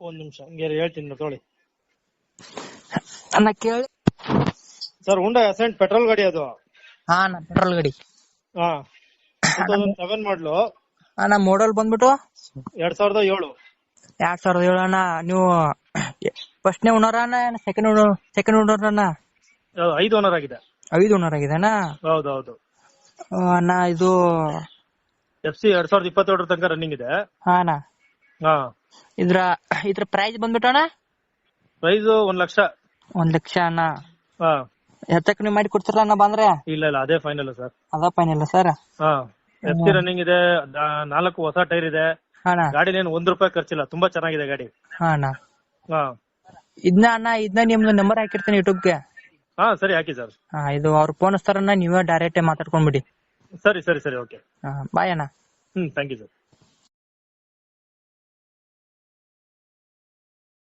ಒಂದ್ ನಿಮಿಷ ಹಂಗೆ ಹೇಳ್ತೀನಿ ತೊಗೊಳ್ಳಿ ಅಣ್ಣ ಕೇಳಿ. ಸರ್ ಹುಂಡಾ ಅಸೆಂಟ್ ಪೆಟ್ರೋಲ್ ಗಾಡಿ ಅದು. ಹಾ ಅಣ್ಣ ಪೆಟ್ರೋಲ್ ಗಾಡಿ. ಹಾ 2007 ಮಾಡ್ಲು. ಅಣ್ಣ ಮಾಡಲ್ ಬಂದ್ಬಿಟ್ಟು 2007. 2007 ಅಣ್ಣ. ನೀವು ಫಸ್ಟ್ನೇ ಓನರ್ ಅಣ್ಣ ಸೆಕೆಂಡ್ ಓನರ್ ಅಣ್ಣ? 5 ಓನರ್ ಆಗಿದೆ. 5 ಓನರ್ ಆಗಿದೆ ಅಣ್ಣ. ಹೌದೌದು. ಅಣ್ಣ ಇದು FC 2022 ತನಕ ರನ್ನಿಂಗ್ ಇದೆ. ಹಾ ಅಣ್ಣ. ಹಾ ಇದ್ರ ಪ್ರೈಸ್ ಬಂದ್ಬಿಟ್ಟು ಅಣ್ಣ? ಪ್ರೈಸ್ 1 ಲಕ್ಷ. 1 ಲಕ್ಷ ಅಣ್ಣ. ಹಾ ಹೆಚ್ಚಕ್ ನೀವು ಮಾಡಿ ಕೊಡ್ತೀರ ಅಣ್ಣ ಬಂದ್ರೆ? ಇಲ್ಲ ಅದೇ ಫೈನಲ್ ಸರ್. ಅದ ಫೈನಲ್ ಸರ್. ಹಾ FC ರನ್ನಿಂಗ್ ಇದೆ, 4 ಹೊಸ ಟೈರ್ ಇದೆ. ಗಾಡಿ ಏನು ₹1 ಖರ್ಚಿಲ್ಲ, ತುಂಬಾ ಚೆನ್ನಾಗಿದೆ ಗಾಡಿ. ಹಾ ಅಣ್ಣ. ಹಾ ಇದನ್ನ ನಿಮ್ದು ನಂಬರ್ ಹಾಕಿರ್ತೀನಿ ಯೂಟ್ಯೂಬ್ಗೆ. ಹಾ ಸರಿ ಹಾಕಿ ಸರ್. ಇದು ಅವ್ರ ಫೋನ್ ಹಚ್ತಾರಣ್ಣ, ನೀವೇ ಡೈರೆಕ್ಟ್ ಮಾತಾಡ್ಕೊಂಡ್ಬಿಡಿ. ಸರಿ ಓಕೆ. ಬಾಯ್ ಅಣ್ಣ. Thank you sir.